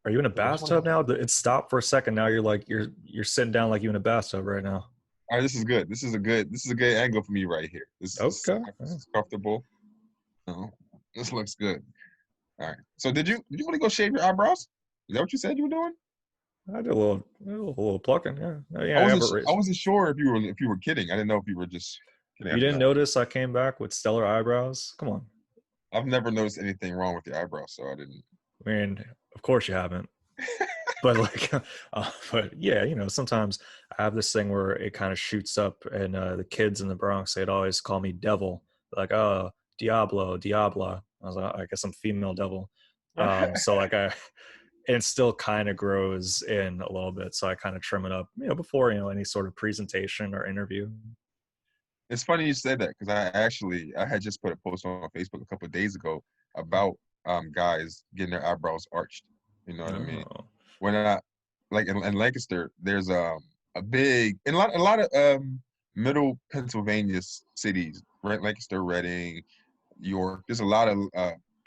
Are you in a It was funny. bathtub now? It stopped for a second. Now you're sitting down like you in a bathtub right now. All right, this is good. This is a good angle for me right here. Okay. This is comfortable. Uh, this looks good. All right. So did you want to go shave your eyebrows? Is that what you said you were doing? I did a little plucking. Yeah. I Yeah. I have wasn't a I raise. wasn't sure if you were kidding. I didn't know if you were just kidding. You didn't notice I came back with stellar eyebrows? Come on. I've never noticed anything wrong with your eyebrows, so I didn't. I mean, of course you haven't. But like, but yeah, sometimes I have this thing where it kind of shoots up, and the kids in the Bronx, they'd always call me devil, like, oh, Diablo, Diabla. I was like, I guess I'm female devil. So like and it still kind of grows in a little bit, so I kind of trim it up, before any sort of presentation or interview. It's funny you said that because I had just put a post on Facebook a couple of days ago about guys getting their eyebrows arched. You know what I mean? Oh, When I like in Lancaster, there's a big in a lot of middle Pennsylvania cities, right? Lancaster, Reading, York. There's a lot of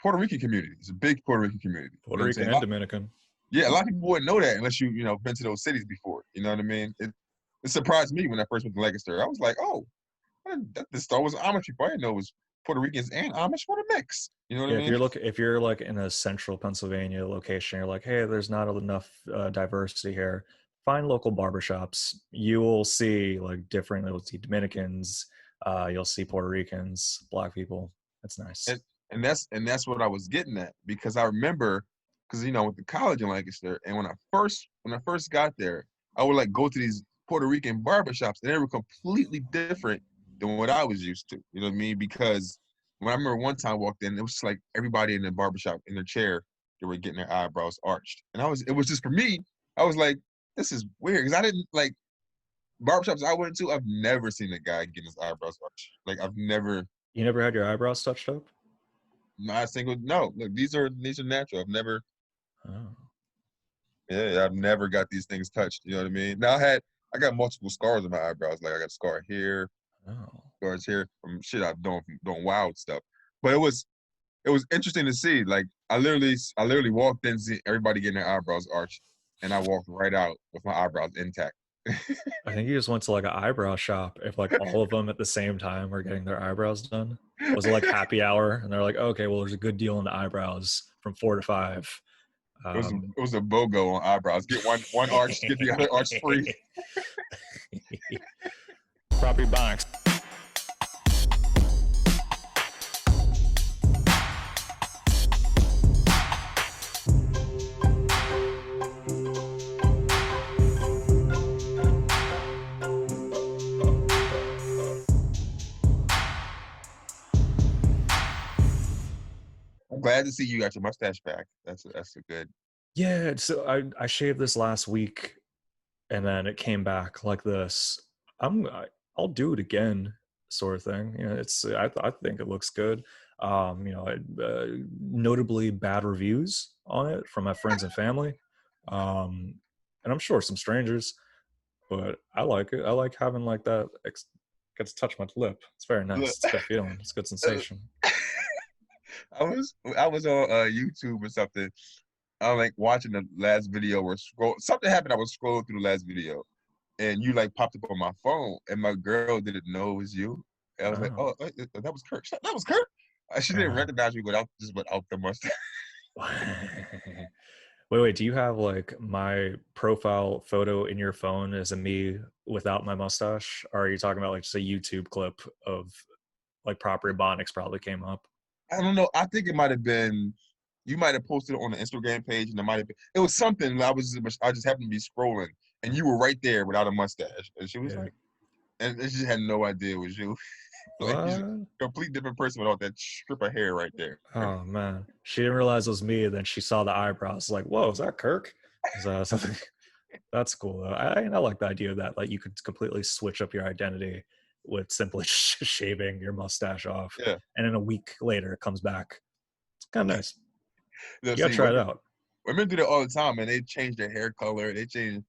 Puerto Rican communities, a big Puerto Rican community. You Puerto know what I'm Rican saying? and Dominican. Yeah, a lot of people wouldn't know that unless been to those cities before. You know what I mean? It surprised me when I first went to Lancaster. I was like, oh, this store was Amish people. I didn't know it was Puerto Ricans and Amish. What a mix. You know what I Yeah, mean? if you're like in a central Pennsylvania location, you're like, hey, there's not enough diversity here. Find local barbershops. You will see like different. You'll see Dominicans. You'll see Puerto Ricans, Black people. That's nice. And and that's what I was getting at because I remember because went to college in Lancaster and when I first got there, I would like go to these Puerto Rican barbershops and they were completely different than what I was used to. You know what I mean? Because when I remember one time I walked in, it was just like everybody in the barbershop in their chair, they were getting their eyebrows arched. And it was just for me, I was like, this is weird. Because I didn't like barbershops I went to, I've never seen a guy getting his eyebrows arched. Like I've never You never had your eyebrows touched up? not a single no. Look, these are natural. Oh, I've never got these things touched. You know what I mean? Now I got multiple scars on my eyebrows. Like I got a scar here, oh. scars here from shit I've done from doing wild stuff. But it was interesting to see. Like I literally walked in, see everybody getting their eyebrows arched, and I walked right out with my eyebrows intact. I think you just went to like an eyebrow shop. If like all of them at the same time were getting their eyebrows done, was it like happy hour? And they're like, okay, well, there's a good deal in the eyebrows from 4 to 5. It was a, Um, it was a BOGO on eyebrows. Get one arch, get the other arch free. Property Ebonics. I'm glad to see you got your mustache back. That's a good. Yeah, so I shaved this last week, and then it came back like this. I'll do it again, sort of thing. I think it looks good. Notably bad reviews on it from my friends and family, um, and I'm sure some strangers. But I like it. I like having like that. Get to touch my lip. It's very Look, nice. It's a good feeling. It's a good sensation. I was on YouTube or something. I was like watching the last video or something happened. I was scrolling through the last video, and you like popped up on my phone, and my girl didn't know it was you. And I was like, Oh. oh, that was Kirk. That was Kirk. She didn't Uh, recognize me without the mustache. wait. Do you have like my profile photo in your phone as a me without my mustache? Or are you talking about like just a YouTube clip of like proper Ebonics probably came up? I don't know. I think it might have been you might have posted it on the Instagram page, and it was something. I just happened to be scrolling, and you were right there without a mustache, and she was Yeah. like, and she had no idea it was you. Like you're a What? complete different person without that strip of hair right there. Oh man. She didn't realize it was me, and then she saw the eyebrows, like, whoa, is that Kirk? So something that's cool though. I like the idea of that. Like you could completely switch up your identity with simply shaving your mustache off. Yeah. And then a week later it comes back. It's kind of nice. Let's You gotta see, try it out. women do that all the time, and they change their hair color. They change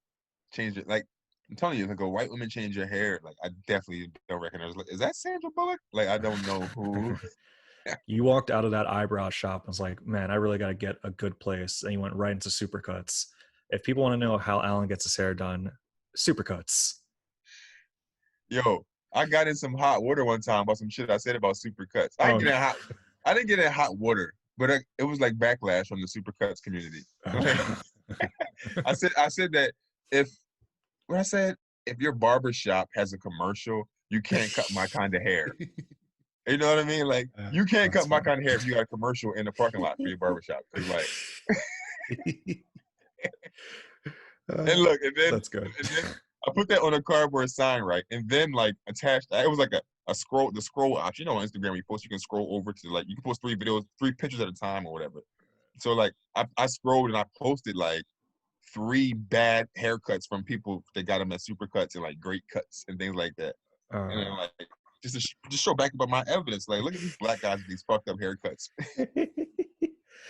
it. Like I'm telling you, like a white woman change your hair. Like I definitely don't recognize. Like, is that Sandra Bullock? Like I don't know who. You walked out of that eyebrow shop and was like, man, I really got to get a good place. And you went right into Supercuts. If people want to know how Alan gets his hair done, Supercuts. Yo, I got in some hot water one time about some shit I said about supercuts. I Oh, didn't no. get in hot. I didn't get in hot water, but it was like backlash from the supercuts community. Oh, Like, no. I said that if what I said if your barber shop has a commercial, you can't cut my kind of hair. You know what I mean? Like you can't That's cut my funny. kind of hair if you got a commercial in the parking lot for your barber shop. Because like, and Uh, look, that's good. and then I put that on a cardboard sign, right? And then like attached, it was like a scroll, the scroll option. You know, on Instagram, you post, you can scroll over to like you can post 3 videos, 3 pictures at a time or whatever. So like I scrolled and I posted like 3 bad haircuts from people that got them at Supercuts and like great cuts and things like that. And then Uh, like just show back about my evidence. Like, look at these black guys with these fucked up haircuts.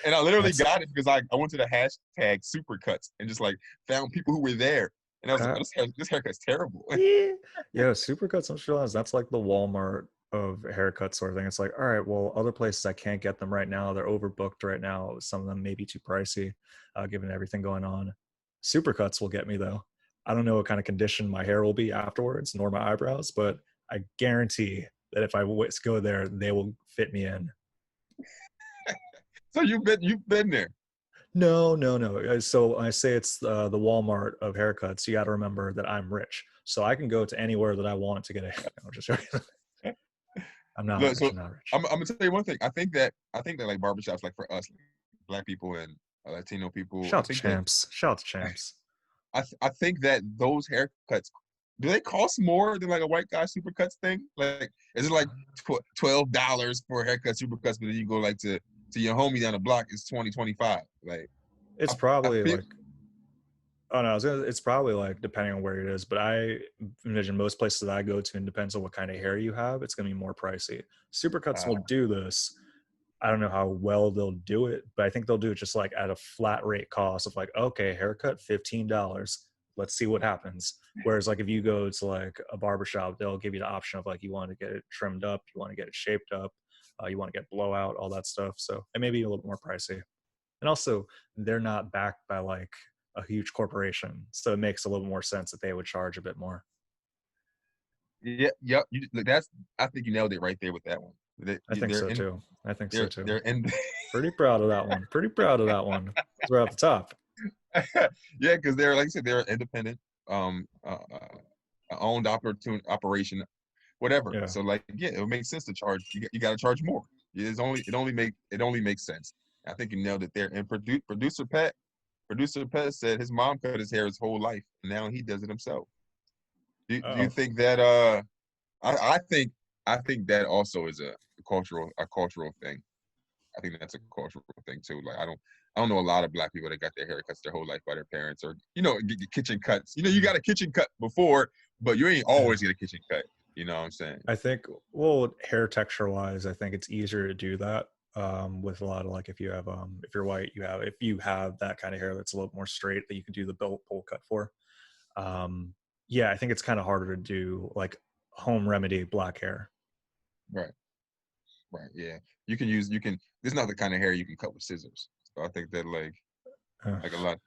And I literally that's got it because I went to the hashtag Supercuts and just like found people who were there. And I was like, that. oh, this haircut's terrible. Yeah, yeah. Supercuts. I'm sure that's like the Walmart of haircuts sort of thing. It's like, all right, well, other places I can't get them right now. They're overbooked right now. Some of them may be too pricey, given everything going on. Supercuts will get me though. I don't know what kind of condition my hair will be afterwards, nor my eyebrows, but I guarantee that if I go there, they will fit me in. So you've been there. No, no, no. So when I say it's the Walmart of haircuts, you got to remember that I'm rich, so I can go to anywhere that I want to get a. No, just joking. I'm not Look, rich. so I'm not rich. I'm gonna tell you one thing. I think that like barbershops, like for us, like, black people and Latino people, Shout to champs. Shout to champs. I think that those haircuts do they cost more than like a white guy supercuts thing? Like, is it like $12 for a haircut supercuts, but then you go like to your homie down the block, it's 20-25. Like, It's I probably feel like, oh no, it's probably like depending on where it is, but I envision most places that I go to, and depends on what kind of hair you have, it's going to be more pricey. Supercuts uh, will do this. I don't know how well they'll do it, but I think they'll do it just like at a flat rate cost of like, okay, haircut $15. Let's see what happens. Whereas like if you go to like a barbershop, they'll give you the option of like you want to get it trimmed up, you want to get it shaped up, you want to get blowout, all that stuff. So it may be a little more pricey. And also, they're not backed by like a huge corporation, so it makes a little more sense that they would charge a bit more. yeah, yep. Look, that's I think you nailed it right there with that one. I think They're so in too. I think so they're too. they're in. Pretty proud of that one. Pretty proud of that one. Because we're at the top. Yeah, because they're like I said, they're independent, owned operation, whatever. Yeah. So like, yeah, it would make sense to charge. You got to charge more. It only makes sense. I think you nailed it there. And producer Pat said his mom cut his hair his whole life, and now he does it himself. Do you Oh, think that I think that also is a cultural thing. I think that's a cultural thing too. Like I don't know a lot of black people that got their haircuts their whole life by their parents, or get kitchen cuts. You got a kitchen cut before, but you ain't yeah. always get a kitchen cut. You know what I'm saying? I think, well, hair texture wise, I think it's easier to do that with a lot of like if you're white, if you have that kind of hair that's a little more straight that you can do the bowl cut for. Um, yeah, I think it's kind of harder to do like home remedy black hair. Right, right, yeah. You can. This is not the kind of hair you can cut with scissors. So I think that Uh, like a lot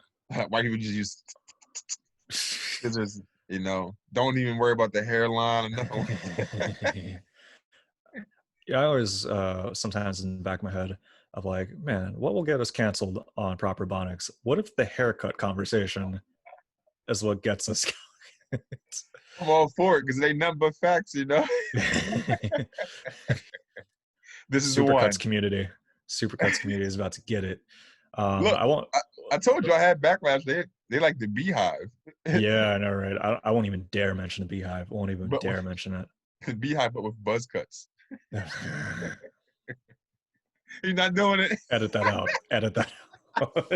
white people just use scissors. Don't even worry about the hairline or nothing like that. yeah, I always sometimes in the back of my head of like, man, what will get us canceled on proper Ebonics? What if the haircut conversation is what gets us? I'm all for it because they nothing but facts. This is the Supercuts one. community. Supercuts community is about to get it. Look, I won't. I told you I had backlash. They like the beehive, Yeah, I know, right? I won't even dare mention the beehive. I won't even but dare mention it. the beehive, but with buzz cuts. He's not doing it. Edit that out. Edit that out.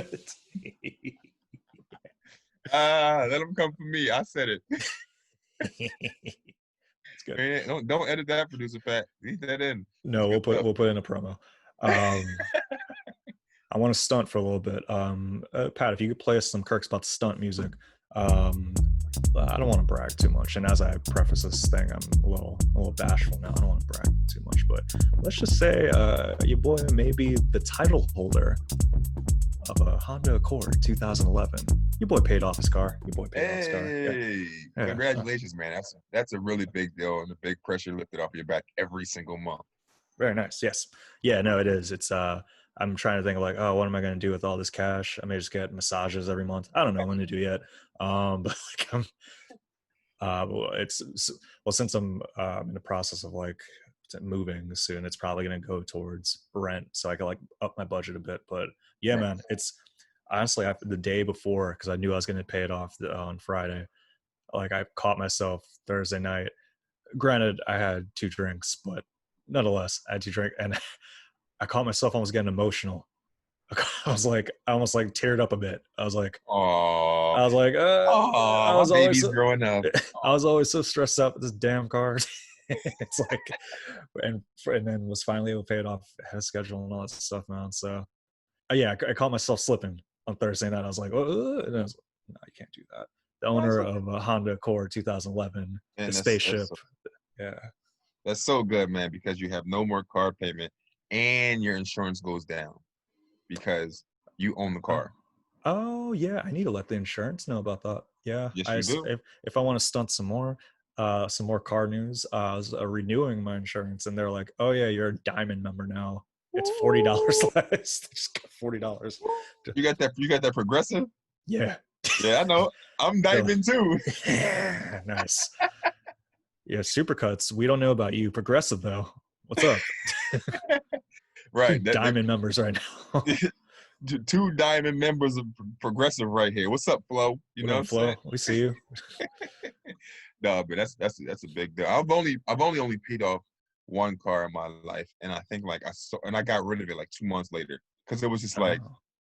Let him come for me. I said it. It's good. Man, don't edit that, producer Pat. Leave that in. That's No, good stuff. we'll put in a promo. I want to stunt for a little bit. Pat, if you could play us some Kirk's about to stunt music, I don't want to brag too much. And as I preface this thing, I'm a little bashful now. I don't want to brag too much, but let's just say your boy may be the title holder of a Honda Accord 2011. Your boy paid off his car. Your boy paid off his car. Yeah. Hey, Yeah. congratulations, man. That's a really big deal and a big pressure lifted off your back every single month. Very nice. Yes. Yeah, no, it is. It's I'm trying to think of like, oh, what am I going to do with all this cash? I may just get massages every month. I don't know when to do yet. But like well, since I'm in the process of like moving soon, it's probably going to go towards rent so I can like up my budget a bit. But yeah, Right. man, it's honestly after the day before, because I knew I was going to pay it off on Friday. Like I caught myself Thursday night. Granted, I had 2 drinks, but nonetheless, I had 2 drinks, and I caught myself almost getting emotional. I almost like teared up a bit. Oh, I was like, oh, I my was always baby's so, growing up. I was always so stressed out with this damn car. It's like, and then was finally able to pay it off ahead of schedule and all that stuff, man. So, yeah, I caught myself slipping on Thursday night. I was like, and I was like, no, you can't do that. The Oh, owner that's okay. of a Honda Accord 2011, the And spaceship. Yeah. that's so good, man, because you have no more car payment and your insurance goes down because you own the Oh. car. Oh yeah, I need to let the insurance know about that. Yeah, Yes, you do. if I want to stunt some more car news, I was renewing my insurance, and they're like, "Oh yeah, you're a diamond member now. It's $40 Woo! less. They just got $40." Woo! You got that progressive? Yeah, Yeah, I know. I'm they're like, diamond too. yeah, nice. Yeah, supercuts. We don't know about you. Progressive though. What's up? Two Right. diamond members right now. Two diamond members of progressive right here. What's up, Flo? You What know what up, I'm saying? Flo? We see you. No, but that's a big deal. I've only paid off one car in my life, and I think like I got rid of it like 2 months later because it was just like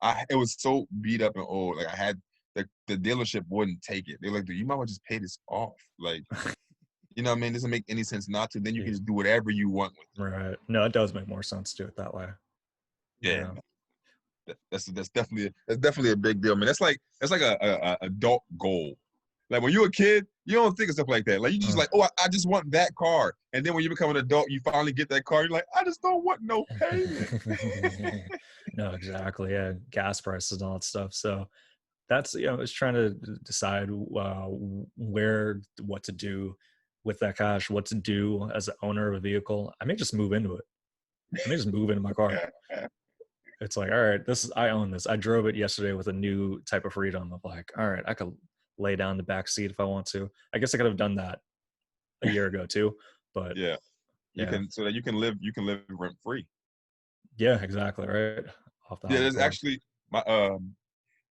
Oh. it was so beat up and old. Like I had the dealership wouldn't take it. They're like, dude, you might well just pay this off. Like, you know what I mean? It doesn't make any sense not to. Then you Yeah, can just do whatever you want with right. No, it does make more sense to do it that way. it. Yeah, Yeah. man. That's definitely a big deal, man. That's like a adult goal. Like when you're a kid, you don't think of stuff like that. Like you just Uh, like, oh, I just want that car. And then when you become an adult, you finally get that car. You're like, I just don't want no payment. no, exactly. Yeah, gas prices and all that stuff. So that's it's trying to decide what to do with that cash, what to do as the owner of a vehicle. I may just move into it. I may just move into my car. It's like, all right, I own this. I drove it yesterday with a new type of freedom of like, all right, I could lay down the back seat if I want to. I guess I could have done that a year ago too, but Yeah, you yeah, can so that you can live rent free. yeah, exactly, right. Off the Yeah, Honda there's Accord. actually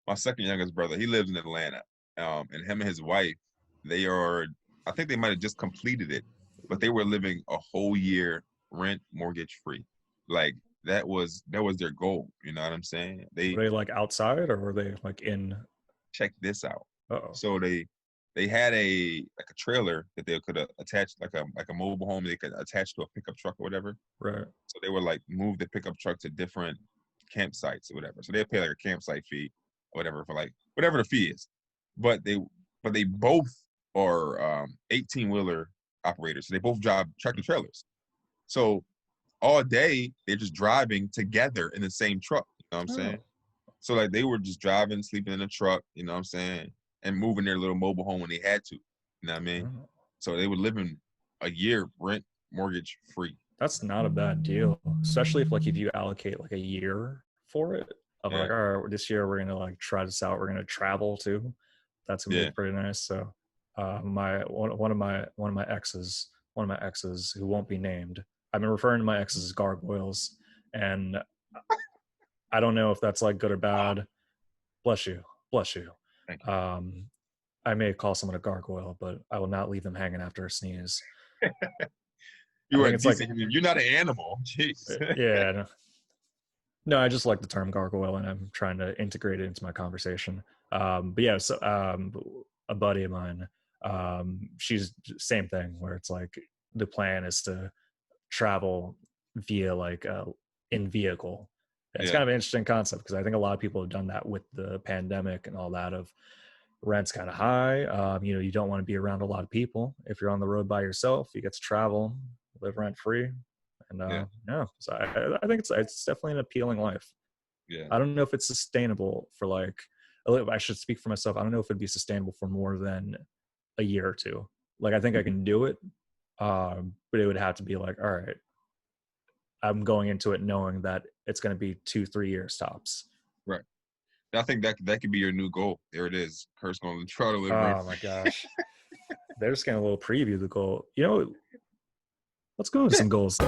my second youngest brother. He lives in Atlanta, and him and his wife, they are. I think they might have just completed it, but they were living a whole year rent mortgage free. Like that was their goal. You know what I'm saying? Were they like outside or were they like in? Check this out. Oh, So they had a trailer that they could attach like a mobile home they could attach to a pickup truck or whatever. right. So they would like move the pickup truck to different campsites or whatever. So they pay like a campsite fee or whatever for like whatever the fee is. But they both are 18-wheeler operators. So they both drive tractor trailers. So all day they're just driving together in the same truck. You know what I'm saying? Oh, So like they were just driving, sleeping in the truck, you know what I'm saying, and moving their little mobile home when they had to. You know what I mean? oh. So they were living a year rent mortgage free. That's not a bad deal, especially if you allocate like a year for it. Of Yeah, like, all right, this year we're gonna like try this out. We're gonna travel too. That's gonna be yeah, pretty nice. So, one of my exes who won't be named. I've been referring to my exes as gargoyles, and I don't know if that's like good or bad. Bless you, bless you. thank you. Um, I may call someone a gargoyle, but I will not leave them hanging after a sneeze. I You are think a it's like, decent human. You're not an animal. Jeez. yeah, no, no, I just like the term gargoyle, and I'm trying to integrate it into my conversation. But yeah, so a buddy of mine, she's same thing where it's like the plan is to travel via like in vehicle. It's Yeah, kind of an interesting concept because I think a lot of people have done that with the pandemic and all that of Rent's kind of high. You don't want to be around a lot of people. If you're on the road by yourself, you get to travel, live rent free, and Yeah. yeah. So I think it's definitely an appealing life. Yeah. I don't know if it's sustainable for like. I should speak for myself. I don't know if it'd be sustainable for more than a year or two. Like I think I can do it, but it would have to be like, all right, I'm going into it knowing that it's going to be 2-3 years tops. Right. I think that could be your new goal. There it is. Kirk's going to try to live rent Oh my gosh. They're just getting a little preview of the goal. Let's go into some goals.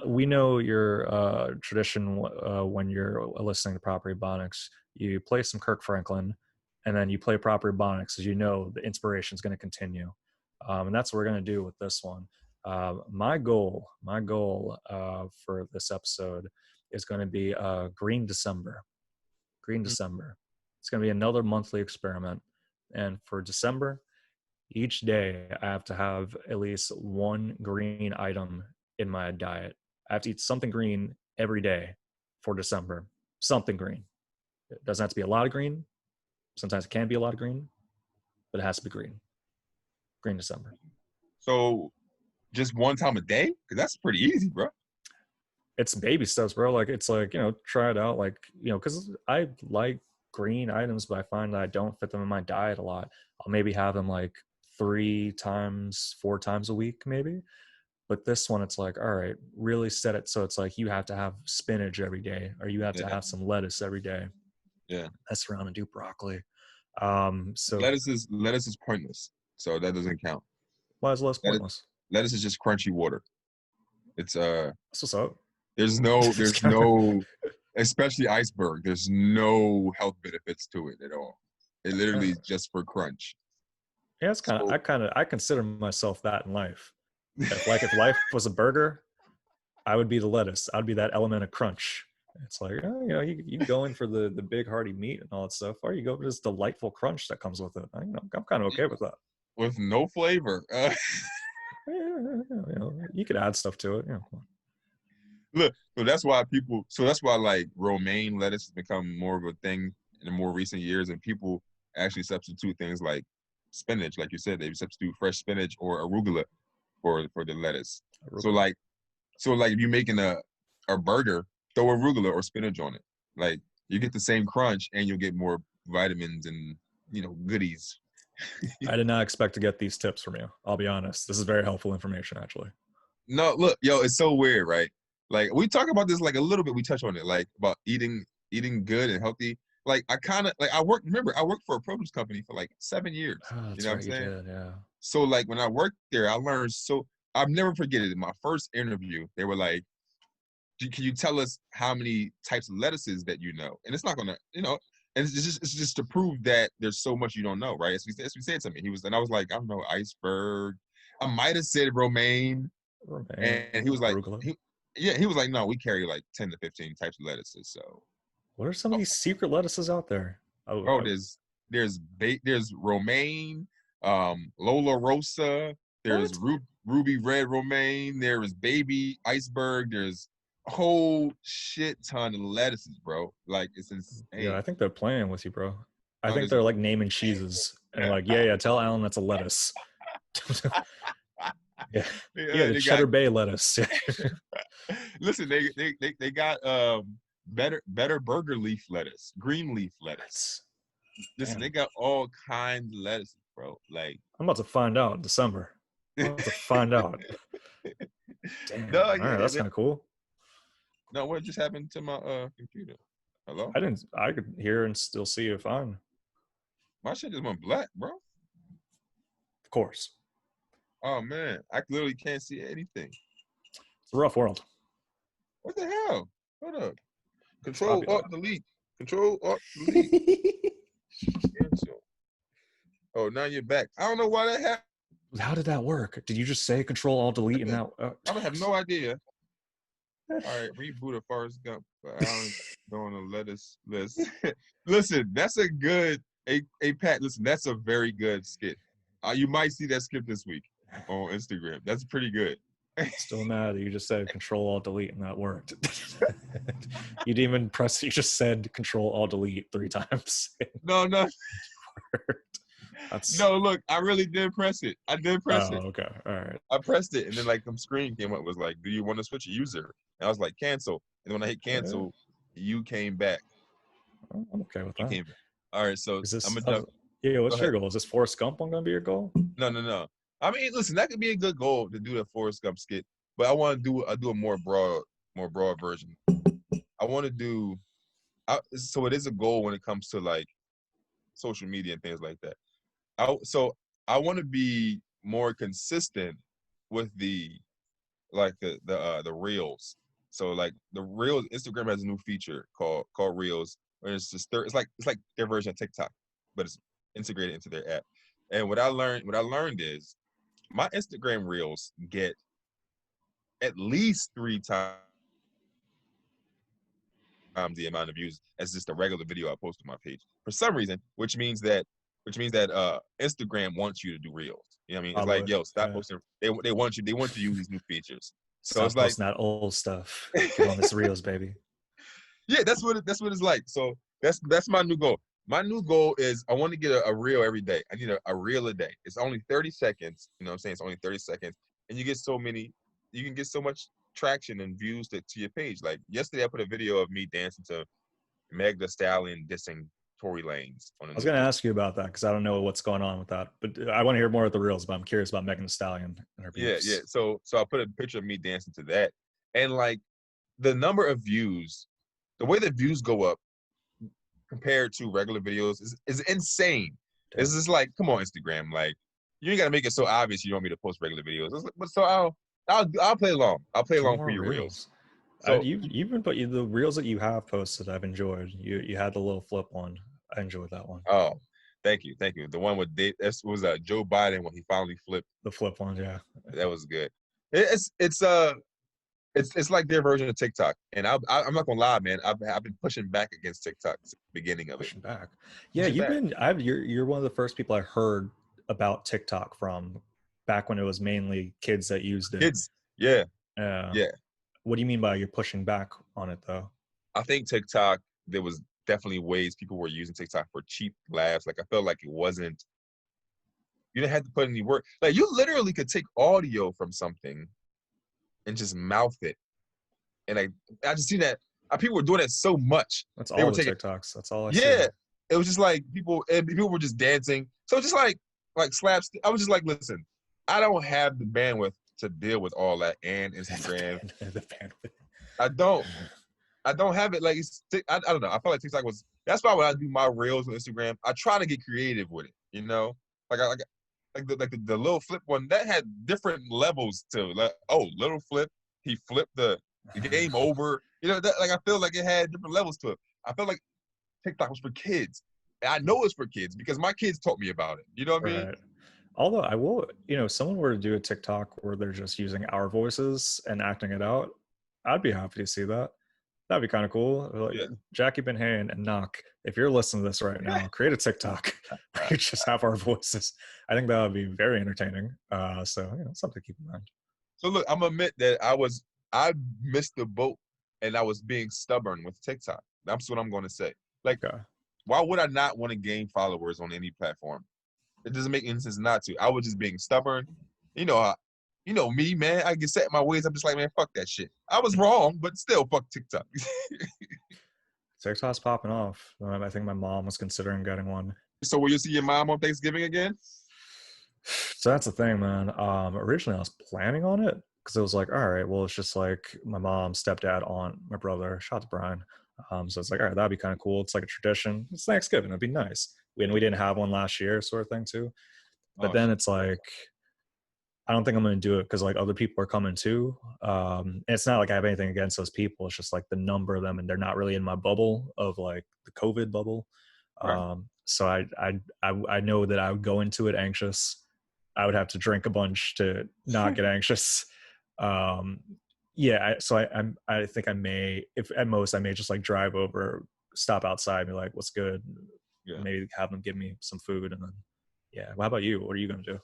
We know your tradition when you're listening to Proper Ebonics. You play some Kirk Franklin, and then you play Proper Ebonics, as you know the inspiration is going to continue. And that's what we're going to do with this one. My goal for this episode is going to be Green December. Green December. It's going to be another monthly experiment. And for December, each day I have to have at least one green item in my diet. I have to eat something green every day for December. Something green. It doesn't have to be a lot of green. Sometimes it can be a lot of green, but it has to be green. Green December. So just one time a day? Because that's pretty easy, bro. It's baby steps, bro. Like it's like, try it out. Like, because I like green items, but I find that I don't fit them in my diet a lot. I'll maybe have them like 3 times, 4 times a week, maybe. But this one, it's like, all right, really set it so it's like you have to have spinach every day, or you have to Yeah. have some lettuce every day. Yeah. Mess around and do broccoli. So lettuce is pointless. So that doesn't count. why is lettuce pointless? Lettuce is just crunchy water. It's That's what's up. there's no especially iceberg, there's no health benefits to it at all. It literally is just for crunch. Yeah, it's I consider myself that in life. If life was a burger, I would be the lettuce. I'd be that element of crunch. It's like, you go in for the big hearty meat and all that stuff, or you go for this delightful crunch that comes with it. I'm kind of okay with that. With no flavor. You could add stuff to it. Look, so that's why like romaine lettuce has become more of a thing in the more recent years, and people actually substitute things like spinach, like you said, they substitute fresh spinach or arugula for the lettuce. Arugula. So like if you're making a burger, throw arugula or spinach on it. Like you get the same crunch and you'll get more vitamins and goodies. I did not expect to get these tips from you. I'll be honest. This is very helpful information, actually. No, look, yo, it's so weird, right? Like we talk about this like a little bit. We touch on it, like about eating good and healthy. Like I worked for a produce company for like 7 years. That's what right, I'm saying? you did, yeah. So like when I worked there, I learned I'll never forget it. In my first interview, they were like, "Can you tell us how many types of lettuces that you know?" And it's not gonna, and it's just to prove that there's so much you don't know, right? As we said to me, and I was like, I don't know, iceberg. I might have said romaine. And he was like, he was like, no, we carry like 10 to 15 types of lettuces. So, what are some of these secret lettuces out there? There's romaine, Lola Rosa. There's ruby red romaine. There is baby iceberg. There's a whole shit ton of lettuces, bro. Like it's insane. Yeah, I think they're playing with you, bro. I think they're like naming cheeses and like, yeah, tell Alan that's a lettuce. Yeah, the Cheddar Bay lettuce. Listen, they got better burger leaf lettuce, green leaf lettuce. Listen, they got all kinds of lettuces, bro. Like I'm about to find out in December. I'm about to find out. Damn. No, all right, that's kind of cool. No, what just happened to my computer? Hello? I could hear and still see you fine. My shit just went black, bro. Of course. Oh man, I literally can't see anything. It's a rough world. What the hell? Hold up. Control Alt Delete. Control Alt Delete. Oh, now you're back. I don't know why that happened. How did that work? Did you just say Control Alt Delete and now? I have no idea. All right, reboot of Forrest Gump. I'm going to lettuce list. Listen, that's a good. Hey Pat, listen, that's a very good skit. You might see that skit this week on Instagram. That's pretty good. Still mad that you just said Control Alt Delete and that worked. You didn't even press. You just said Control Alt Delete 3 times. No, no, That's no. Look, I really did press it. I did press it. okay. All right. I pressed it, and then like some screen came up, was like, "Do you want to switch a user?" And I was like, "Cancel." And when I hit Yeah, cancel, you came back. I'm okay with You that. came back. All right, so Is I'm this? gonna jump. Yeah. Go What's ahead. your goal? Is this Forrest Gump one gonna be your goal? No, no, no. I mean, listen, that could be a good goal to do the Forrest Gump skit, but I want to do a more broad version. I want to do. So it is a goal when it comes to like social media and things like that. So I want to be more consistent with the reels. So like the reels, Instagram has a new feature called Reels, where it's like their version of TikTok, but it's integrated into their app. And what I learned is my Instagram Reels get at least 3 times the amount of views as just a regular video I post on my page for some reason, which means that Instagram wants you to do reels. You know what I mean? It's like, Probably. yo, stop Yeah. posting. They want you to use these new features. So Stop it's like, posting that old stuff. Get on this reels, baby. yeah, that's what it's like. So that's my new goal. My new goal is I want to get a reel every day. I need a reel a day. It's only 30 seconds. You know what I'm saying? It's only 30 seconds. And you can get so much traction and views to your page. Like yesterday I put a video of me dancing to Meg Thee Stallion dissing Tory Lanez on a I was new going to diss. ask you about that because I don't know what's going on with that, but I want to hear more of the reels. But I'm curious about Megan Thee Stallion and her Yeah, yeah. beefs. So I put a picture of me dancing to that. And like the number of views, the way the views go up compared to regular videos is insane. It's Damn. just like, come on, Instagram. Like, you ain't gotta make it so obvious you want me to post regular videos. But so I'll play along. I'll play Do along for more your reels. reels. So You've been, but the reels that you have posted, I've enjoyed. You had the little flip one. I enjoyed that one. oh, thank you. The one with this was Joe Biden when he finally flipped. The flip one, yeah. That was good. It's like their version of TikTok, and I'm not gonna lie, man. I've been pushing back against TikTok since the beginning of it. Pushing back. Yeah, Pushing you've back, been. You're one of the first people I heard about TikTok from, back when it was mainly kids that used it. kids. Yeah, Uh, yeah. what do you mean by you're pushing back on it though? I think TikTok, there was definitely ways people were using TikTok for cheap laughs. Like I felt like it wasn't. You didn't have to put any work. Like you literally could take audio from something and just mouth it. And I just seen that people were doing that so much. That's They all were the taking, TikToks. That's all I see. yeah. It was just like people were just dancing. So just like slaps. I was just like, listen, I don't have the bandwidth to deal with all that and Instagram. The bandwidth. I don't. I don't have it. Like I don't know. I felt like TikTok was. That's why when I do my reels on Instagram, I try to get creative with it. You know, like the little flip one that had different levels to. Like, oh, little flip. He flipped the game over. You know, that, like I feel like it had different levels to it. I felt like TikTok was for kids. And I know it's for kids because my kids taught me about it. You know what I mean? Right. Although I will, if someone were to do a TikTok where they're just using our voices and acting it out, I'd be happy to see that. That'd be kind of cool. Like Yeah. Jackie Benhain and Knock, if you're listening to this right now, create a TikTok where you just have our voices. I think that would be very entertaining. So something to keep in mind. So look, I'm gonna admit that I missed the boat and I was being stubborn with TikTok. That's what I'm gonna say. Like, Okay. why would I not want to gain followers on any platform? It doesn't make any sense not to. I was just being stubborn. You know, you know me, man. I get set in my ways. I'm just like, man, fuck that shit. I was wrong, but still, fuck TikTok. TikTok's popping off. I think my mom was considering getting one. So will you see your mom on Thanksgiving again? So that's the thing, man. Originally I was planning on it because it was like, all right, well, it's just like my mom, stepdad, aunt, my brother. Shout out to Brian. So it's like, all right, that'd be kind of cool. It's like a tradition. It's Thanksgiving. It'd be nice. And we didn't have one last year, sort of thing too. But Oh, then shit. it's like, I don't think I'm going to do it because like other people are coming too. And it's not like I have anything against those people. It's just like the number of them, and they're not really in my bubble of like the COVID bubble. Right. So I know that I would go into it anxious. I would have to drink a bunch to not get anxious. Yeah. I think I may, if at most, I may just like drive over, stop outside, and be like, "What's good?" Yeah. Maybe have them give me some food, and then yeah. Well, how about you? What are you gonna do?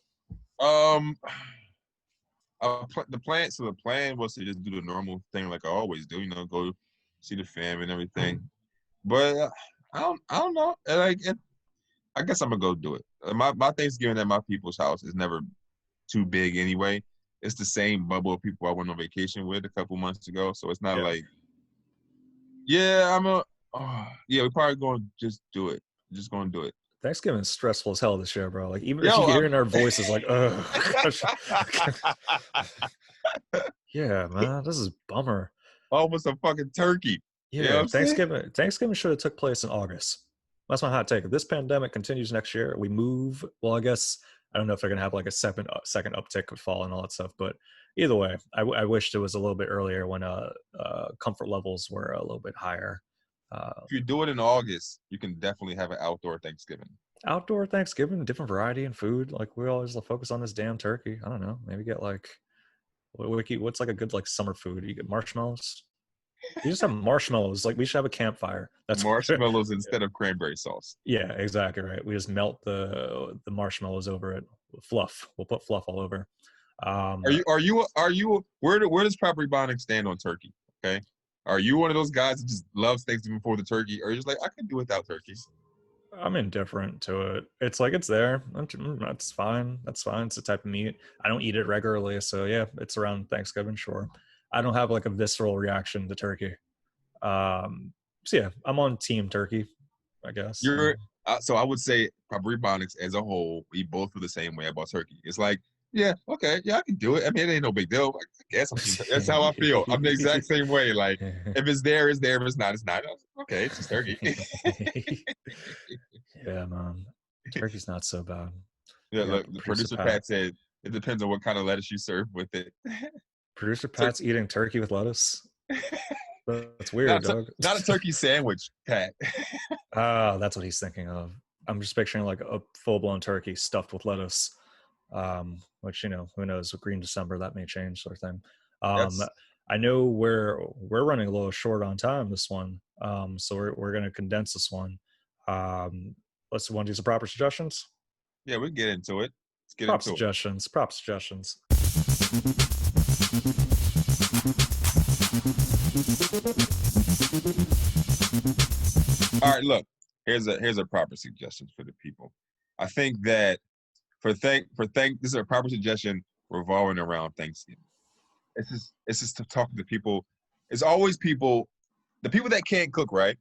Um, the plan. So the plan was to just do the normal thing like I always do. Go see the fam and everything. But I don't know. I guess I'm gonna go do it. My Thanksgiving at my people's house is never too big anyway. It's the same bubble of people I went on vacation with a couple months ago, so it's not like, yeah, yeah, we're probably going to just do it. Just going to do it. Thanksgiving's stressful as hell this year, bro. Like, even if you Yo, can hear in our voices, like, gosh. Yeah, man, this is bummer. almost a fucking turkey. You know what Yeah, I'm saying? Thanksgiving should have took place in August. That's my hot take. If this pandemic continues next year, we move. Well, I guess I don't know if they're gonna have like a second uptick of fall and all that stuff. But either way, I wished it was a little bit earlier when comfort levels were a little bit higher. If you do it in August, you can definitely have an outdoor Thanksgiving. Outdoor Thanksgiving, different variety in food. Like, we always focus on this damn turkey. I don't know. Maybe get like what's like a good like summer food? You get marshmallows. You just have marshmallows. Like, we should have a campfire. That's Marshmallows instead of cranberry sauce. Yeah, exactly right. We just melt the marshmallows over it. Fluff. We'll put fluff all over. Where does Property Bonding stand on turkey? Okay. Are you one of those guys that just loves Thanksgiving before the turkey, or you're just like, I can do without turkey? I'm indifferent to it. It's like, it's there. That's fine. That's fine. It's a type of meat. I don't eat it regularly, so yeah, it's around Thanksgiving. Sure. I don't have like a visceral reaction to turkey. So yeah, I'm on team turkey, I guess. So I would say Property Ebonics as a whole, we both feel the same way about turkey. It's like, yeah, okay, yeah, I can do it. I mean, it ain't no big deal. I guess that's how I feel. I'm the exact same way. Like, if it's there, it's there. If it's not, it's not. Okay, it's just turkey. Yeah, man. Turkey's not so bad. Yeah, look, the producer Pat said it depends on what kind of lettuce you serve with it. Producer Pat's eating turkey with lettuce. That's weird, dog. Not a turkey sandwich, Pat. That's what he's thinking of. I'm just picturing like a full-blown turkey stuffed with lettuce, which, who knows, with Green December that may change, sort of thing. I know we're running a little short on time this one, so we're going to condense this one. Let's want to do some proper suggestions. Yeah, we get into it. Let's get prop into suggestions. It. Prop suggestions. All right, look. Here's a proper suggestion for the people. I think that this is a proper suggestion revolving around Thanksgiving. It's just to talk to people. It's always people, the people that can't cook, right?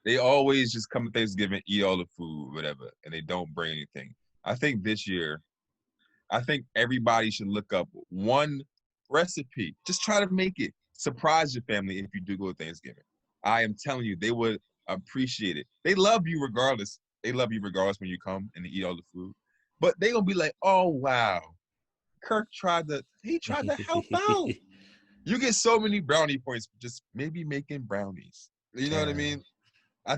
They always just come to Thanksgiving, eat all the food, whatever, and they don't bring anything. I think this year, everybody should look up one recipe. Just try to make it. Surprise your family if you do go to Thanksgiving. I am telling you, they would appreciate it. They love you regardless. They love you regardless when you come and eat all the food. But they gonna be like, oh wow, Kirk tried to help out. You get so many brownie points for just maybe making brownies. You know what I mean?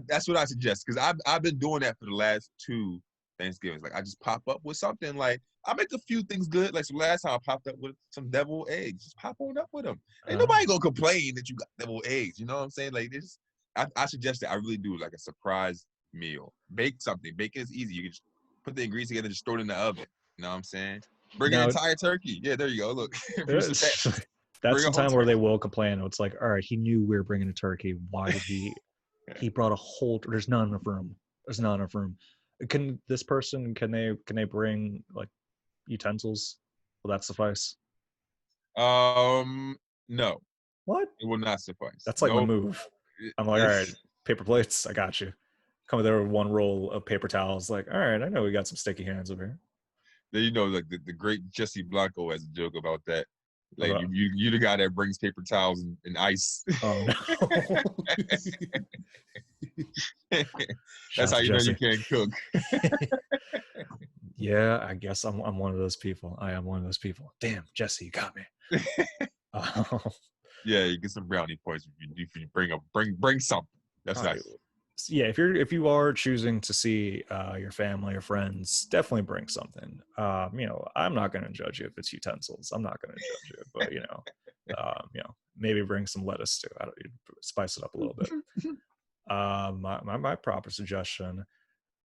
That's what I suggest, because I've been doing that for the last 2 Thanksgivings. Like, I just pop up with something. Like, I make a few things good. Like, so last time I popped up with some deviled eggs. Just pop on up with them. Ain't nobody gonna complain that you got deviled eggs. You know what I'm saying? Like, this, I suggest that I really do like a surprise meal. Bake something. Bacon is easy. You can just put the ingredients together, just throw it in the oven. You know what I'm saying? Bring an entire turkey. Yeah, there you go. Look. That's the time where they will complain. It's like, all right, he knew we were bringing a turkey. Why did he brought a whole, there's not enough room. Can this person, can they bring like utensils? Will that suffice? No. What? It will not suffice. That's like my move. I'm like, all right, paper plates, I got you. Come there with one roll of paper towels. Like, all right, I know we got some sticky hands over here. Then like the great Jesse Blanco has a joke about that. Like, you the guy that brings paper towels and ice. Oh no. That's how you know you can't cook. Yeah, I guess I'm one of those people. I am one of those people. Damn, Jesse, you got me. Yeah, you get some brownie points if you bring something. That's nice. Yeah, if you are choosing to see your family or friends, definitely bring something. I'm not going to judge you if it's utensils. I'm not going to judge you, but maybe bring some lettuce too. Spice it up a little bit. My proper suggestion.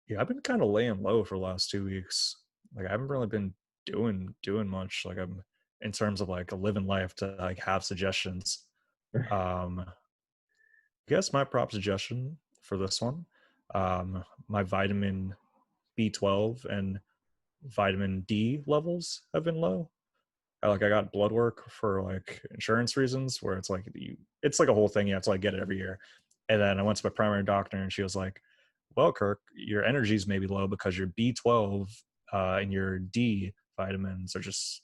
Yeah, I've been kind of laying low for the last 2 weeks. Like, I haven't really been doing much. Like I'm in terms of like living life to like have suggestions. I guess my prop suggestion for this one, my vitamin B12 and vitamin D levels have been low. I got blood work for like insurance reasons where it's like it's like a whole thing. You have to like get it every year. And then I went to my primary doctor and she was like, well, Kirk, your energies may be low because your B12 and your D vitamins are just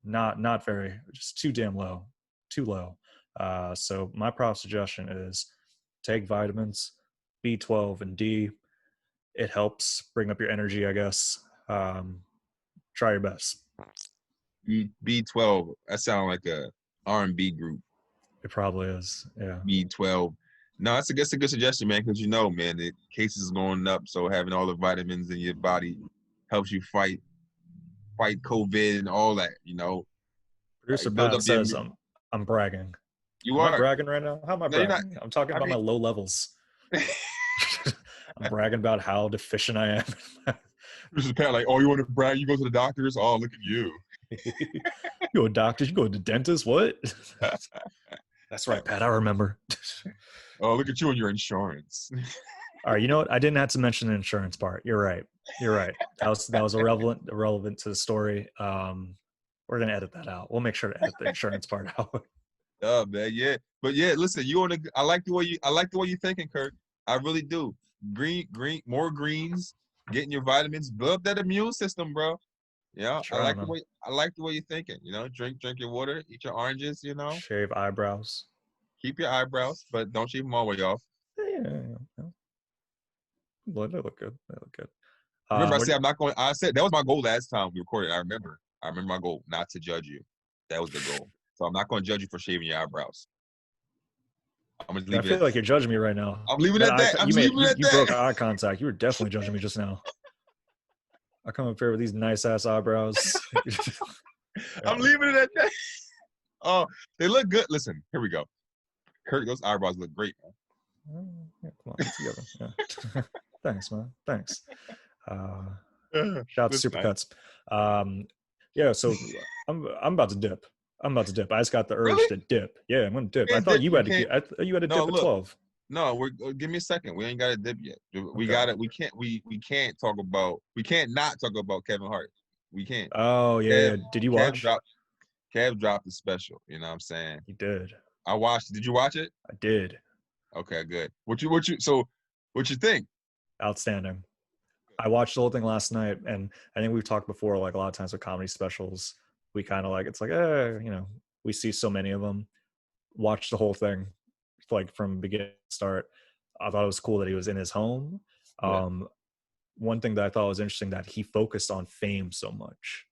not very, just too damn low, too low. So my prop suggestion is take vitamins, B12 and D. It helps bring up your energy, I guess. Try your best. B12. That sounds like a R&B group. It probably is. Yeah. B12. No, that's a good suggestion, man. Because man, the cases are going up. So having all the vitamins in your body helps you fight COVID and all that. Producer Build Pat up the says I'm bragging. You Am I are. bragging right now? How am I No, you're not. bragging? I'm talking I about mean, my low levels. I'm bragging about how deficient I am. This is Pat, like, oh, you want to brag? You go to the doctors? Oh, look at you. You go to doctors, you go to the dentist, what? That's right, Pat, I remember. Oh, look at you and your insurance. All right, you know what? I didn't have to mention the insurance part. You're right. That was irrelevant to the story. We're gonna edit that out. We'll make sure to edit the insurance part out. Oh man, yeah. But yeah, listen, I like the way you're thinking, Kirk. I really do. Green, more greens, getting your vitamins, build up that immune system, bro. Yeah, Sure, I like the way you're thinking. Drink your water, eat your oranges. Shave eyebrows. Keep your eyebrows, but don't shave them all the way off. Yeah. They look good. Remember, I said that was my goal last time we recorded. I remember my goal, not to judge you. That was the goal. So I'm not going to judge you for shaving your eyebrows. I'm gonna leave I feel like you're judging me right now. I'm leaving it at that. You broke eye contact. You were definitely judging me just now. I come up here with these nice ass eyebrows. I'm leaving it at that. Oh, they look good. Listen, here we go. Kirk, those eyebrows look great, man. Yeah, come on, together. Yeah. Thanks, man. Thanks. Shout out to Supercuts. Yeah, so I'm about to dip. I just got the urge to dip. Yeah, I'm gonna dip. I thought you had to dip at 12. No, give me a second. We ain't got to dip yet. We can't not talk about Kevin Hart. We can't. Oh yeah. Did you watch? Kev dropped the special. You know what I'm saying? He did. I watched it. Did you watch it? I did. Okay, good. What you think? Outstanding. I watched the whole thing last night, and I think we've talked before, like a lot of times with comedy specials, we kind of like, it's like, we see so many of them. Watch the whole thing, like from beginning to start. I thought it was cool that he was in his home. Yeah. One thing that I thought was interesting, that he focused on fame so much.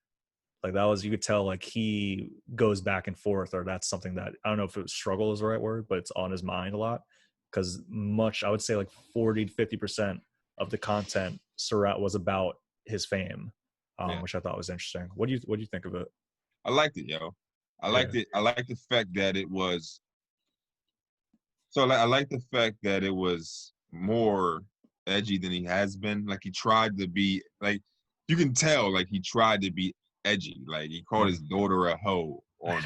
Like that was, you could tell like he goes back and forth, or that's something that, I don't know if it was struggle is the right word, but it's on his mind a lot. Because I would say like 40 to 50% of the content Surratt was about his fame, which I thought was interesting. What do you think of it? I liked it, yo. I liked it. I like the fact that it was. So I like the fact that it was more edgy than he has been. Like he tried to be like, you can tell like he tried to be edgy. Like he called his daughter a hoe on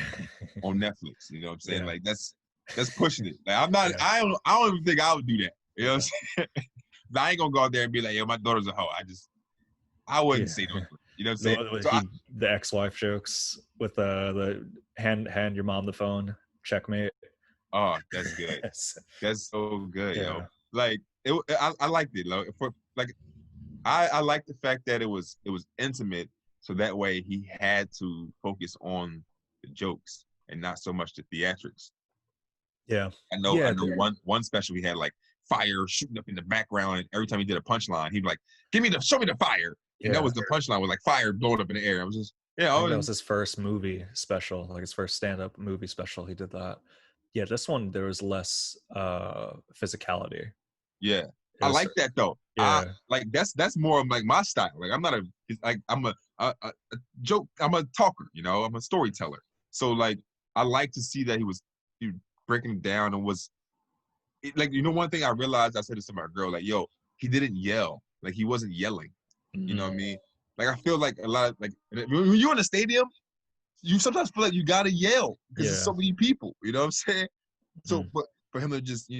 Netflix. You know what I'm saying? Yeah. Like that's pushing it. Like I'm not. Yeah. I don't even think I would do that. You know what I'm saying? I ain't gonna go out there and be like, yo, my daughter's a hoe. I wouldn't say those. You know what I'm saying? The ex-wife jokes with the hand your mom the phone, checkmate. Oh, that's good. That's so good, yo. Like I liked it. I like the fact that it was intimate, so that way he had to focus on the jokes and not so much the theatrics. Yeah. I know one special he had like fire shooting up in the background, and every time he did a punchline, he'd be like, show me the fire. And that was the punchline, was like fire blowing up in the air. I was just, that was his first movie special, like his first stand-up movie special. He did that. Yeah, this one there was less physicality. Yeah. I like that though. Yeah. That's more of like my style. Like I'm a joke, I'm a talker, I'm a storyteller. So like I like to see that he was breaking it down and was like, one thing I realized, I said this to my girl, like, yo, he didn't yell. Like he wasn't yelling. You know what I mean? Like I feel like a lot of, like when you're in a stadium, you sometimes feel like you gotta yell because there's so many people. You know what I'm saying? So, but for him to just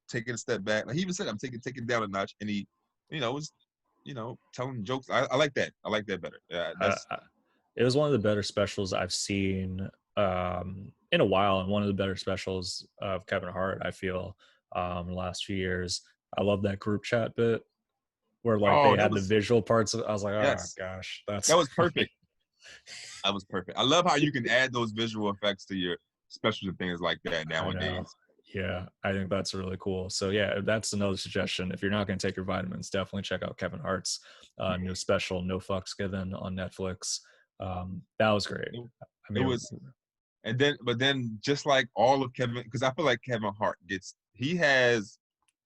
take it a step back, like he even said, I'm taking it down a notch, and he, was, telling jokes. I like that. I like that better. Yeah, it was one of the better specials I've seen in a while, and one of the better specials of Kevin Hart, I feel, in the last few years. I love that group chat bit where like they had the visual parts of, I was like, oh gosh, that was perfect. That was perfect. I love how you can add those visual effects to your specials and things like that nowadays. Yeah, I think that's really cool. So yeah, that's another suggestion. If you're not going to take your vitamins, definitely check out Kevin Hart's new special, No Fucks Given, on Netflix. That was great. I mean, it was, but then just like all of Kevin, because I feel like Kevin Hart he has,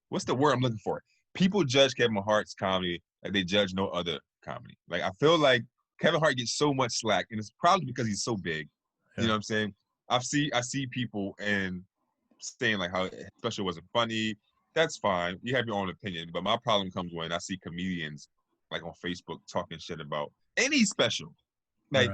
what's the word I'm looking for? People judge Kevin Hart's comedy like they judge no other comedy. Like I feel like Kevin Hart gets so much slack, and it's probably because he's so big. Yeah. You know what I'm saying? I see people and saying like how special wasn't funny. That's fine. You have your own opinion. But my problem comes when I see comedians like on Facebook talking shit about any special. Like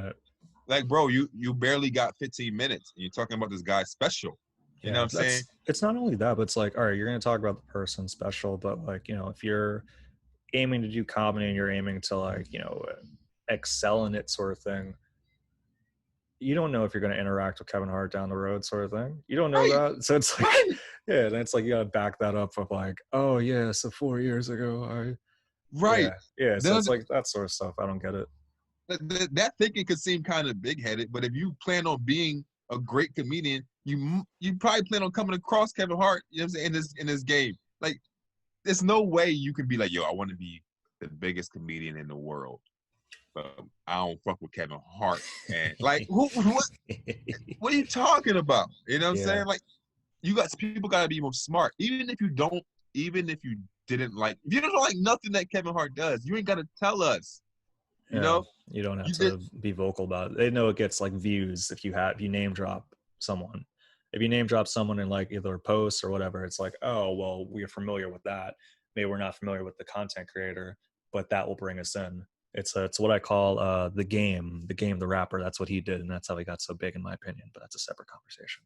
bro, you barely got 15 minutes and you're talking about this guy's special. You know what I'm saying? It's not only that, but it's like, all right, you're going to talk about the person special, but like, if you're aiming to do comedy and you're aiming to like, excel in it sort of thing, you don't know if you're going to interact with Kevin Hart down the road sort of thing. You don't know that. So it's like, yeah, then it's like, you got to back that up with like, oh yeah, so 4 years ago, Yeah. So it's like that sort of stuff. I don't get it. That thinking could seem kind of big-headed, but if you plan on being a great comedian, you probably plan on coming across Kevin Hart, you know what I'm saying, in this game. Like, there's no way you can be like, yo, I want to be the biggest comedian in the world, but I don't fuck with Kevin Hart. And like, what are you talking about? You know what I'm saying? Like, people got to be more smart. Even if you don't like nothing that Kevin Hart does, you ain't got to tell us. You know, you don't have to be vocal about it. They know it gets like views if you name drop someone. If you name drop someone in like either a post or whatever, it's like, oh well, we're familiar with that. Maybe we're not familiar with the content creator, but that will bring us in. It's what I call the game, the rapper. That's what he did, and that's how he got so big, in my opinion. But that's a separate conversation.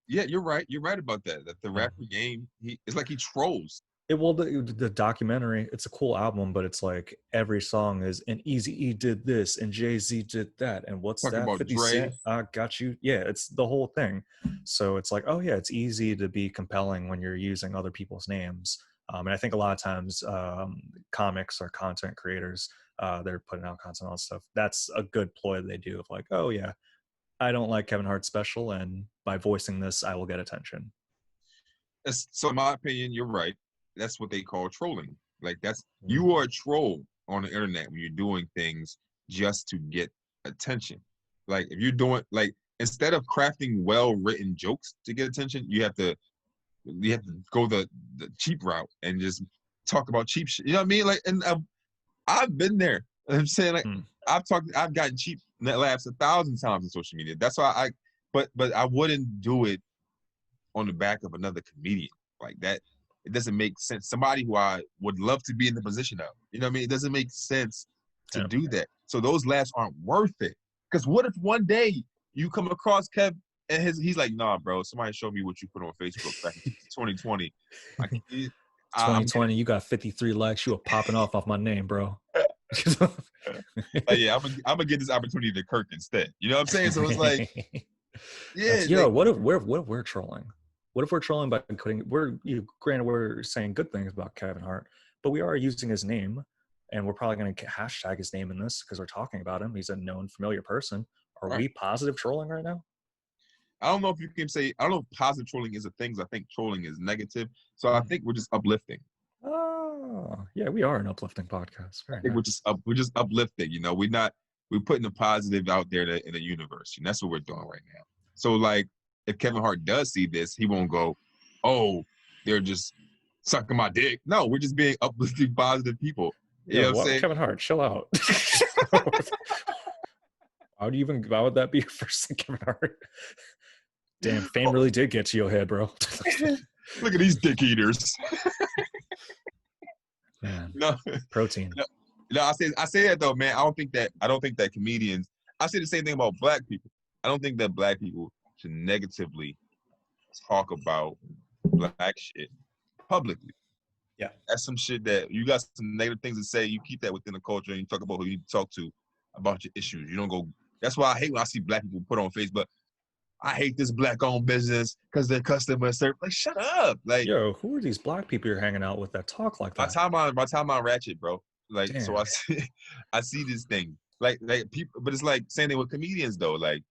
Yeah, you're right. You're right about that. That the rapper game, it's like he trolls. The documentary, it's a cool album, but it's like every song is, and Eazy-E did this and Jay-Z did that, and what's talking that 50 Cent, I got you. Yeah, it's the whole thing. So it's like, oh yeah, it's easy to be compelling when you're using other people's names. And I think a lot of times comics or content creators, they're putting out content on stuff. That's a good ploy they do of like, oh yeah, I don't like Kevin Hart's special, and by voicing this, I will get attention. So in my opinion, you're right. That's what they call trolling. Like you are a troll on the internet when you're doing things just to get attention. Like if you're doing, like, instead of crafting well-written jokes to get attention, you have to go the cheap route and just talk about cheap shit. You know what I mean? Like, and I've been there. I'm saying, like, I've gotten cheap laughs 1,000 times on social media. That's why but I wouldn't do it on the back of another comedian like that. It doesn't make sense. Somebody who I would love to be in the position of, you know what I mean? It doesn't make sense to do that. So those laughs aren't worth it. Because what if one day you come across Kev and he's like, nah, bro, somebody showed me what you put on Facebook back in 2020. Like, 2020, you got 53 likes. You were popping off my name, bro. Yeah, I'm gonna get this opportunity to Kirk instead. You know what I'm saying? So it's like, yeah. What if we're trolling? What if we're trolling by putting? Granted, we're saying good things about Kevin Hart, but we are using his name, and we're probably going to hashtag his name in this because we're talking about him. He's a known, familiar person. Are we positive trolling right now? I don't know if you can say. I don't know if positive trolling is a thing. I think trolling is negative. So I think we're just uplifting. Oh, yeah, we are an uplifting podcast. I think we're just uplifting. You know, we're putting the positive out there in the universe, and that's what we're doing right now. So like, if Kevin Hart does see this, he won't go, oh, they're just sucking my dick. No, we're just being uplifting, positive people. You know what I'm saying? Kevin Hart, chill out. Why would that be your first thing, Kevin Hart? Damn, fame really did get to your head, bro. Look at these dick eaters. Man, no protein. No, I say that though, man. I don't think that comedians. I say the same thing about black people. I don't think that black people should negatively talk about black shit publicly. Yeah. That's some shit that you got some negative things to say. You keep that within the culture, and you talk about who you need to talk to about your issues. You don't go. That's why I hate when I see black people put on Facebook. I hate this black-owned business because their customer service. Like, shut up. Like, Yo, who are these black people you're hanging out with that talk like that? my time on ratchet, bro. Like, Damn. so I see this thing. Like people, but it's like same thing with comedians though. Like,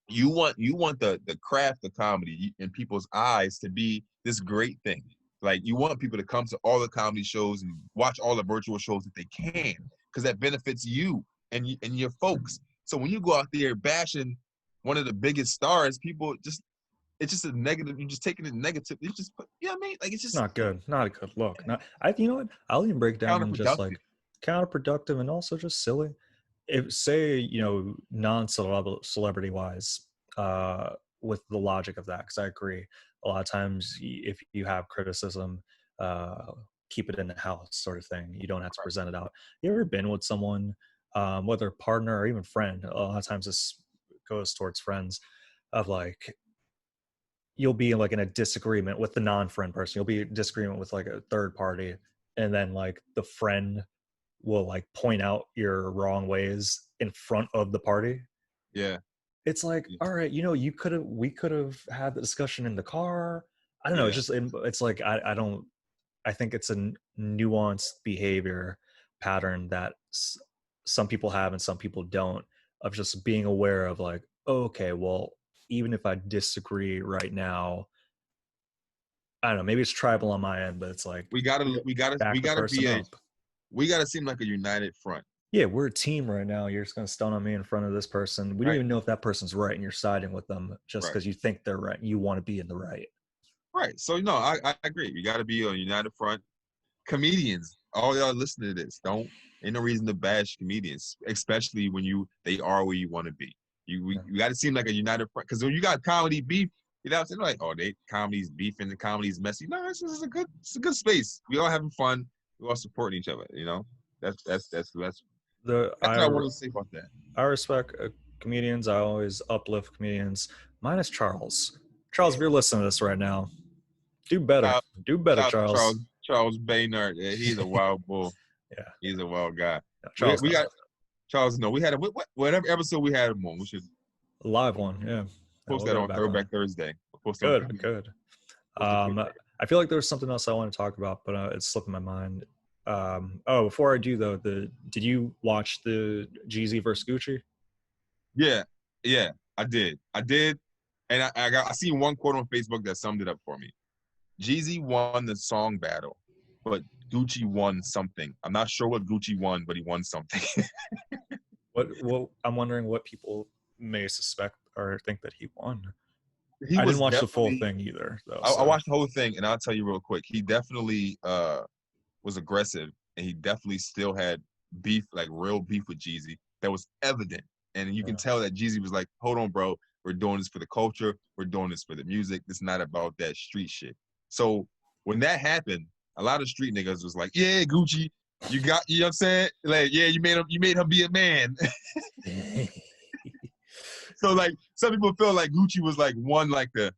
you want the craft of comedy in people's eyes to be this great thing. Like, you want people to come to all the comedy shows and watch all the virtual shows if they can, because that benefits you and your folks. So when you go out there bashing one of the biggest stars, people just, it's just a negative. You're just taking it negative. You just put, you know what I mean? Like, it's just Not good. Not a good look. Not, you know what? I'll even break down in just like counterproductive and also just silly. If say, you know, non-celebrity wise, with the logic of that, because I agree. A lot of times, if you have criticism, keep it in the house, sort of thing. You don't have to present it out. You ever been with someone, whether partner or even friend? A lot of times this goes towards friends, of like, you'll be like in a disagreement with the non-friend person. You'll be in disagreement with like a third party, and then like the friend will like point out your wrong ways in front of the party. Yeah. It's like, all right, you know, we could have had the discussion in the car. I don't know. It's just, it's like, I think it's a nuanced behavior pattern that some people have and some people don't, of just being aware of like, okay, well, even if I disagree right now, I don't know, maybe it's tribal on my end, but it's like, we gotta seem like a united front. Yeah, we're a team right now. You're just gonna stun on me in front of this person. We don't even know if that person's right, and you're siding with them just because you think they're right. You want to be in the right. Right. So no, I agree. You got to be a united front. Comedians, all y'all listening to this, ain't no reason to bash comedians, especially when they are where you want to be. You got to seem like a united front, because when you got comedy beef, you know what I'm saying? Like, oh, comedy's beefing, the comedy's messy. No, this is a good space. We all having fun. We all supporting each other. You know, that's what I want to say about that. I respect comedians. I always uplift comedians. Minus Charles. Charles, if you're listening to this right now, do better. Do better, Charles. Charles Baynard. Yeah, he's a wild bull. Yeah, he's a wild guy. Yeah, Charles, we got Charles. No, we had whatever episode we had him on. We should a live one. Yeah, post that on Throwback Thursday. Good. I feel like there was something else I want to talk about, but it's slipping my mind. Before I do though, did you watch the Jeezy versus Gucci? Yeah, I did, and I seen one quote on Facebook that summed it up for me. Jeezy won the song battle, but Gucci won something. I'm not sure what Gucci won, but he won something. What I'm wondering what people may suspect or think that he won. I didn't watch the full thing either, though. I watched the whole thing, and I'll tell you real quick. He definitely was aggressive, and he definitely still had beef, like real beef with Jeezy. That was evident, and you can tell that Jeezy was like, "Hold on, bro. We're doing this for the culture. We're doing this for the music. It's not about that street shit." So when that happened, a lot of street niggas was like, "Yeah, Gucci, you know what I'm saying? Like, yeah, you made him be a man." So like, some people feel like Gucci was like won like the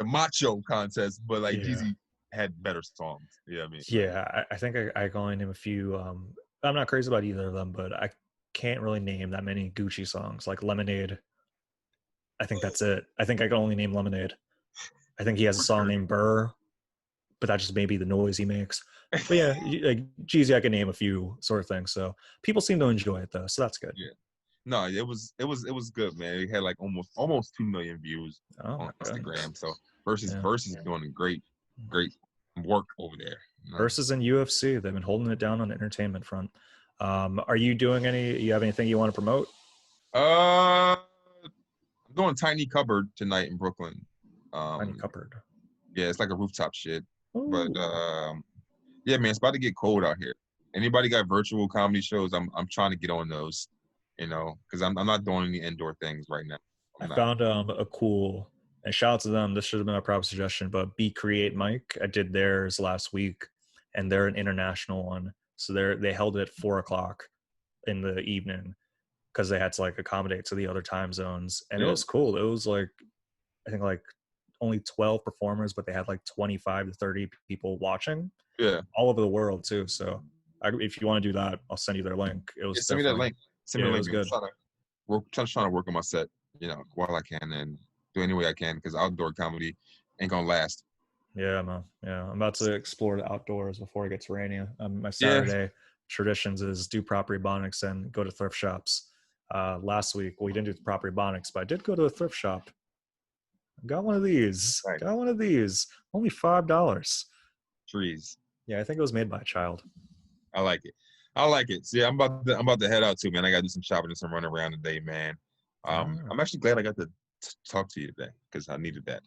macho contest, but like Jeezy had better songs. You know what I mean? Yeah, I think I can only name a few. I'm not crazy about either of them, but I can't really name that many Gucci songs. Like Lemonade, I think that's it. I think I can only name Lemonade. I think he has a song named Burr, but that just may be the noise he makes. But yeah, like Jeezy, I can name a few sort of things. So people seem to enjoy it though, so that's good. Yeah. No, it was good, man. It had like almost 2 million views on Instagram. So Versus doing a great work over there. You know? Versus in UFC, they've been holding it down on the entertainment front. Are you doing you have anything you want to promote? I'm doing Tiny Cupboard tonight in Brooklyn. Tiny Cupboard. Yeah, it's like a rooftop shit. Ooh. But yeah, man, it's about to get cold out here. Anybody got virtual comedy shows? I'm trying to get on those, you know, because I'm not doing any indoor things right now. I found a cool, and shout out to them. This should have been a proper suggestion, but Be Create Mike. I did theirs last week, and they're an international one. So they held it 4 o'clock in the evening because they had to like accommodate to the other time zones, and it Yeah. was cool. It was like, I think like only 12 performers, but they had like 25 to 30 people watching Yeah. all over the world too. So if you want to do that, I'll send you their link. It Yeah, was send me that definitely, link. Send me yeah, the it link, was man. good. Trying to work on my set, while I can and do any way I can because outdoor comedy ain't gonna last. Yeah, man. Yeah, I'm about to explore the outdoors before it gets rainy. My Yeah. Saturday traditions is do proper Ebonics and go to thrift shops. Last week we didn't do the proper Ebonics, but I did go to a thrift shop. Got one of these. Right. Got one of these. Only $5. Trees. Yeah, I think it was made by a child. I like it. I like it. See, I'm about to head out too, man. I gotta do some shopping and some running around today, man. Ah, I'm actually glad I got to talk to you today because I needed that.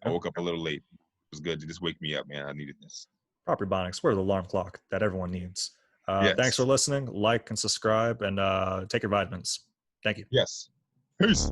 I yeah. woke up a little late. It was good to just wake me up, man. I needed this. Proper Ebonics. We're the alarm clock that everyone needs. Thanks for Yes. listening. Like and subscribe, and take your vitamins. Thank you. Yes. Peace.